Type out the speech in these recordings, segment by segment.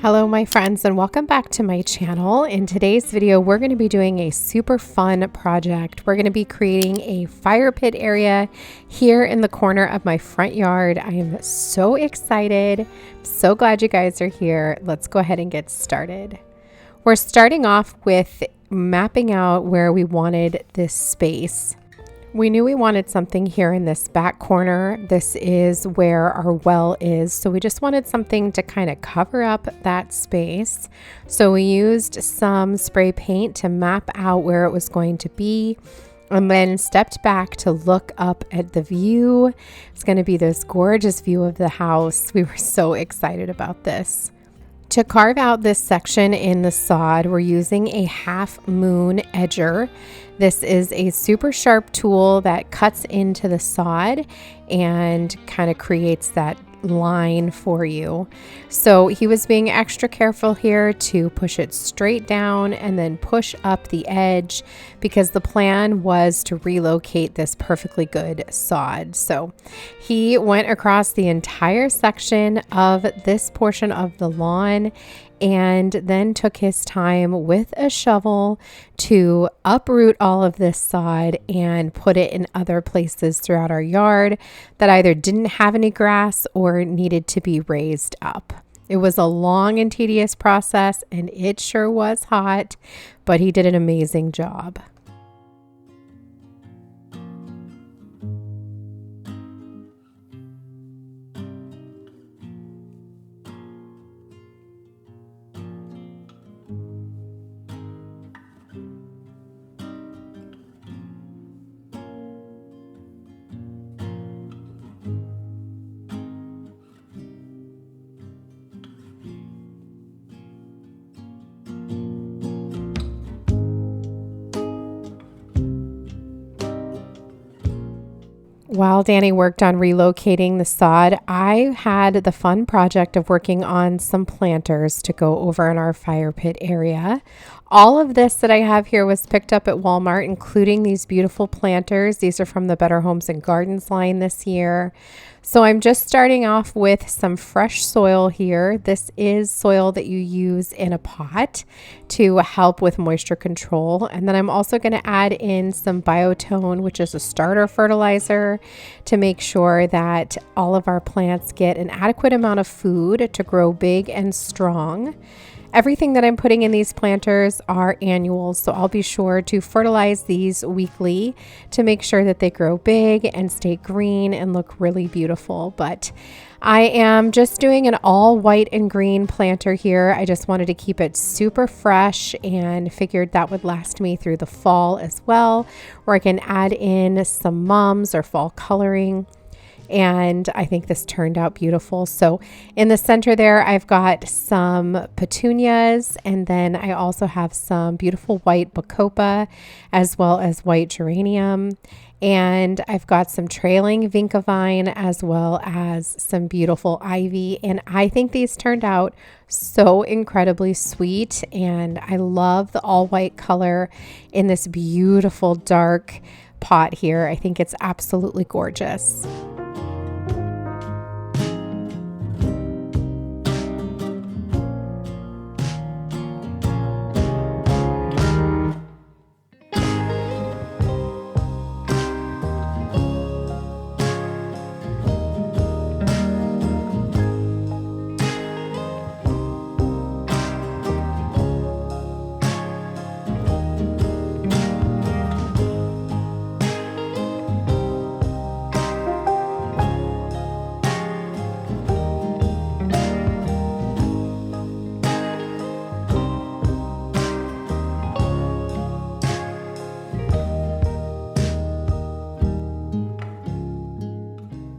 Hello my friends, and welcome back to my channel. In today's video we're going to be doing a super fun project. We're going to be creating a fire pit area here in the corner of my front yard. I am so excited. I'm so glad you guys are here. Let's go ahead and get started. We're starting off with mapping out where we wanted this space. We knew we wanted something here in this back corner. This is where our well is, so we just wanted something to kind of cover up that space. So we used some spray paint to map out where it was going to be, and then stepped back to look up at the view. It's going to be this gorgeous view of the house. We were so excited about this. To carve out this section in the sod, we're using a half moon edger. This is a super sharp tool that cuts into the sod and kind of creates that line for you. So he was being extra careful here to push it straight down and then push up the edge, because the plan was to relocate this perfectly good sod. So he went across the entire section of this portion of the lawn and then took his time with a shovel to uproot all of this sod and put it in other places throughout our yard that either didn't have any grass or needed to be raised up. It was a long and tedious process, and it sure was hot, but he did an amazing job. While Danny worked on relocating the sod, I had the fun project of working on some planters to go over in our fire pit area. All of this that I have here was picked up at Walmart, including these beautiful planters. These are from the Better Homes and Gardens line this year. So I'm just starting off with some fresh soil here. This is soil that you use in a pot to help with moisture control. And then I'm also going to add in some biotone, which is a starter fertilizer, to make sure that all of our plants get an adequate amount of food to grow big and strong. Everything that I'm putting in these planters are annuals, so I'll be sure to fertilize these weekly to make sure that they grow big and stay green and look really beautiful. But I am just doing an all white and green planter here. I just wanted to keep it super fresh and figured that would last me through the fall as well, where I can add in some mums or fall coloring. And I think this turned out beautiful. So in the center there, I've got some petunias, and then I also have some beautiful white bacopa as well as white geranium. And I've got some trailing vinca vine as well as some beautiful ivy. And I think these turned out so incredibly sweet. And I love the all white color in this beautiful dark pot here. I think it's absolutely gorgeous.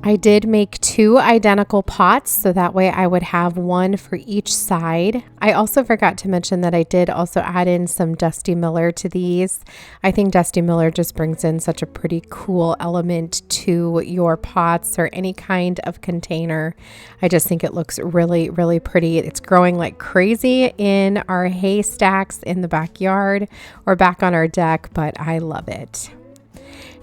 I did make two identical pots, so that way I would have one for each side. I also forgot to mention that I did also add in some Dusty Miller to these. I think Dusty Miller just brings in such a pretty cool element to your pots or any kind of container. I just think it looks really, really pretty. It's growing like crazy in our hay stacks in the backyard or back on our deck, but I love it.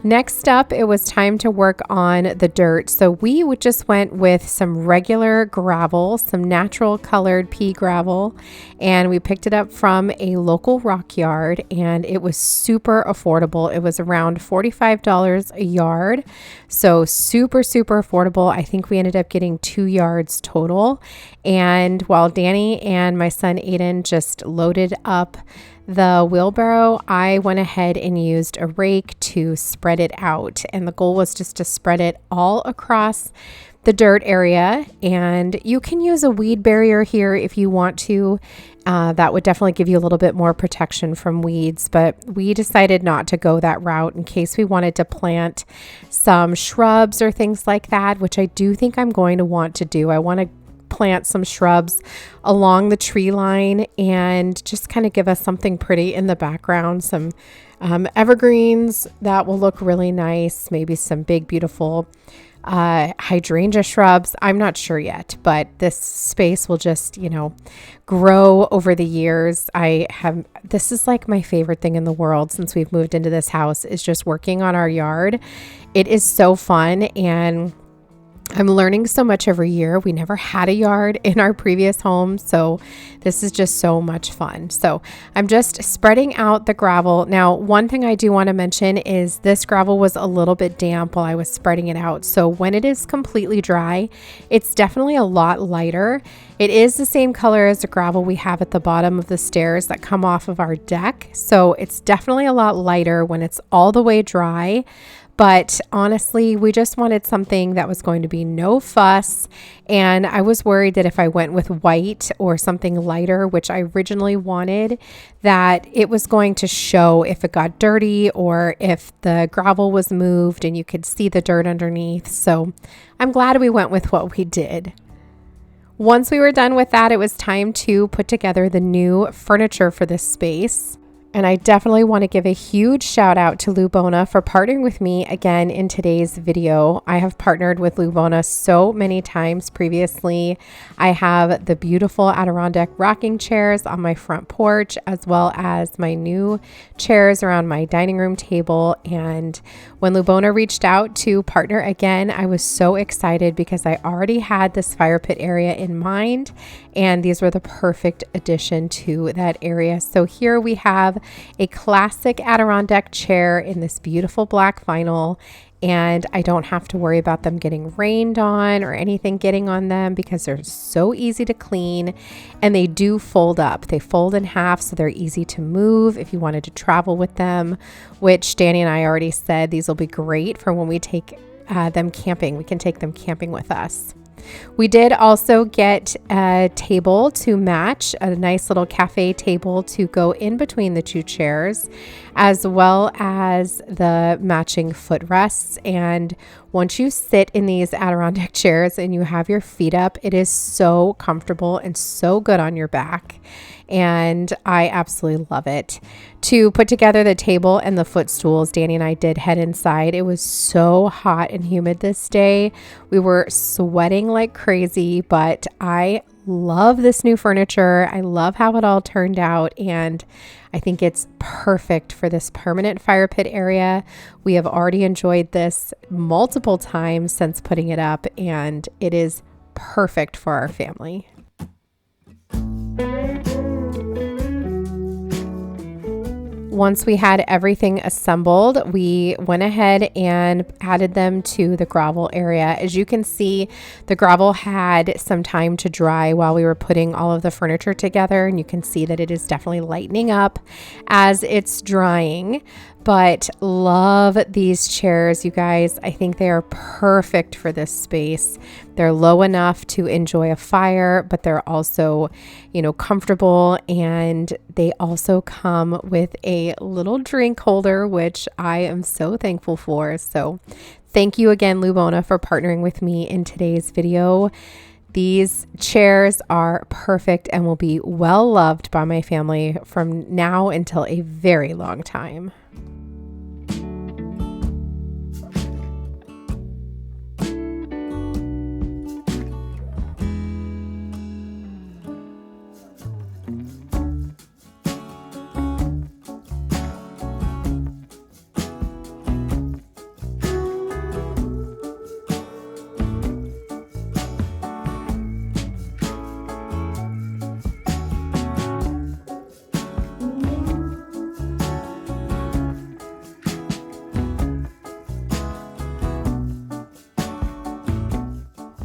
Next up, it was time to work on the dirt. So just went with some regular gravel, some natural colored pea gravel, and we picked it up from a local rock yard, and it was super affordable. It was around $45 a yard. So super, super affordable. I think we ended up getting 2 yards total. And while Danny and my son Aiden just loaded up the wheelbarrow, I went ahead and used a rake to spread it out. And the goal was just to spread it all across the dirt area. And you can use a weed barrier here if you want to. That would definitely give you a little bit more protection from weeds, but we decided not to go that route in case we wanted to plant some shrubs or things like that, which I do think I'm going to want to do. I want to plant some shrubs along the tree line and just kind of give us something pretty in the background, some evergreens that will look really nice, maybe some big beautiful hydrangea shrubs. I'm not sure yet, but this space will just, grow over the years. This is like my favorite thing in the world since we've moved into this house, is just working on our yard. It is so fun, and I'm learning so much every year. We never had a yard in our previous home, so this is just so much fun. So I'm just spreading out the gravel. Now, one thing I do want to mention is this gravel was a little bit damp while I was spreading it out. So when it is completely dry, it's definitely a lot lighter. It is the same color as the gravel we have at the bottom of the stairs that come off of our deck. So it's definitely a lot lighter when it's all the way dry. But honestly, we just wanted something that was going to be no fuss. And I was worried that if I went with white or something lighter, which I originally wanted, that it was going to show if it got dirty or if the gravel was moved and you could see the dirt underneath. So I'm glad we went with what we did. Once we were done with that, it was time to put together the new furniture for this space. And I definitely want to give a huge shout out to Lubona for partnering with me again in today's video. I have partnered with Lubona so many times previously. I have the beautiful Adirondack rocking chairs on my front porch, as well as my new chairs around my dining room table. And when Lubona reached out to partner again, I was so excited because I already had this fire pit area in mind, and these were the perfect addition to that area. So here we have a classic Adirondack chair in this beautiful black vinyl, and I don't have to worry about them getting rained on or anything getting on them because they're so easy to clean, and they do fold up. They fold in half, so they're easy to move if you wanted to travel with them, which Danny and I already said these will be great for when we take them camping. We can take them camping with us. We did also get a table to match, a nice little cafe table to go in between the two chairs, as well as the matching footrests. And once you sit in these Adirondack chairs and you have your feet up, it is so comfortable and so good on your back. And I absolutely love it. To put together the table and the footstools, Danny and I did head inside. It was so hot and humid this day. We were sweating like crazy, but I love this new furniture. I love how it all turned out, and I think it's perfect for this permanent fire pit area. We have already enjoyed this multiple times since putting it up, and it is perfect for our family. Once we had everything assembled, we went ahead and added them to the gravel area. As you can see, the gravel had some time to dry while we were putting all of the furniture together, and you can see that it is definitely lightening up as it's drying. But love these chairs, you guys. I think they are perfect for this space. They're low enough to enjoy a fire, but they're also, comfortable, and they also come with a little drink holder, which I am so thankful for. So thank you again, Lubona, for partnering with me in today's video. These chairs are perfect and will be well loved by my family from now until a very long time.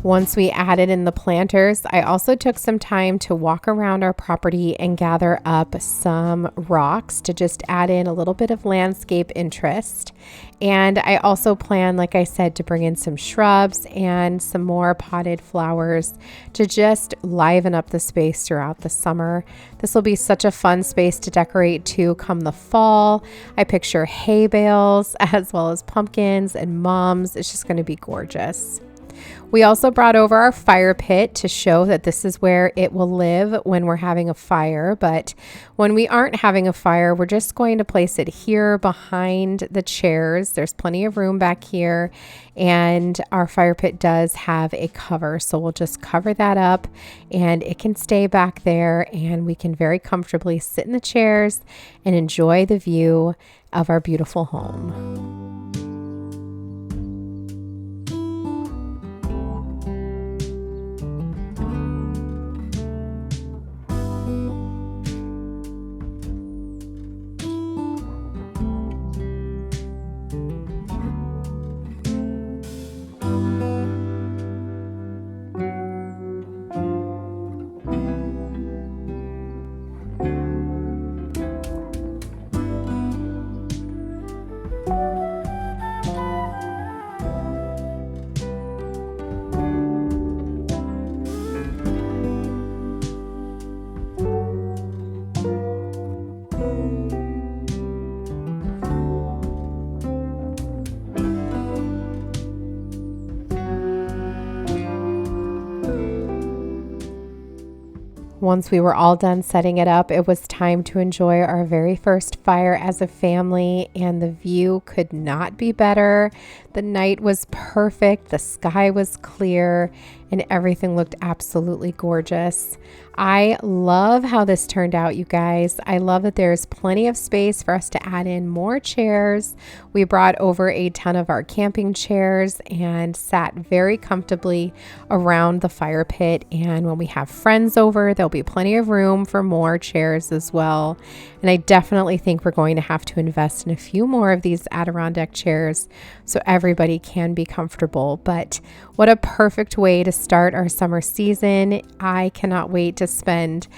Once we added in the planters, I also took some time to walk around our property and gather up some rocks to just add in a little bit of landscape interest. And I also plan, like I said, to bring in some shrubs and some more potted flowers to just liven up the space throughout the summer. This will be such a fun space to decorate too come the fall. I picture hay bales as well as pumpkins and mums. It's just going to be gorgeous. We also brought over our fire pit to show that this is where it will live when we're having a fire. But when we aren't having a fire, we're just going to place it here behind the chairs. There's plenty of room back here, and our fire pit does have a cover. So we'll just cover that up and it can stay back there, and we can very comfortably sit in the chairs and enjoy the view of our beautiful home. Once we were all done setting it up, it was time to enjoy our very first fire as a family, and the view could not be better. The night was perfect, the sky was clear, and everything looked absolutely gorgeous. I love how this turned out, you guys. I love that there's plenty of space for us to add in more chairs. We brought over a ton of our camping chairs and sat very comfortably around the fire pit. And when we have friends over, there'll be plenty of room for more chairs as well. And I definitely think we're going to have to invest in a few more of these Adirondack chairs so everybody can be comfortable. But what a perfect way to start our summer season. I cannot wait to spend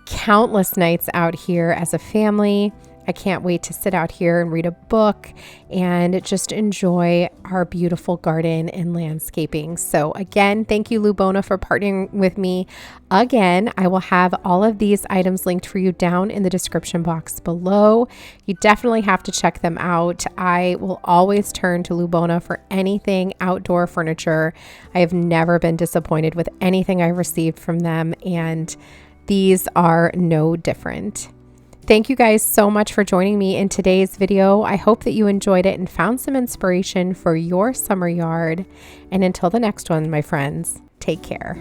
countless nights out here as a family. I can't wait to sit out here and read a book and just enjoy our beautiful garden and landscaping. So again, thank you, Lubona, for partnering with me again. I will have all of these items linked for you down in the description box below. You definitely have to check them out. I will always turn to Lubona for anything outdoor furniture. I have never been disappointed with anything I've received from them, and these are no different. Thank you guys so much for joining me in today's video. I hope that you enjoyed it and found some inspiration for your summer yard. And until the next one, my friends, take care.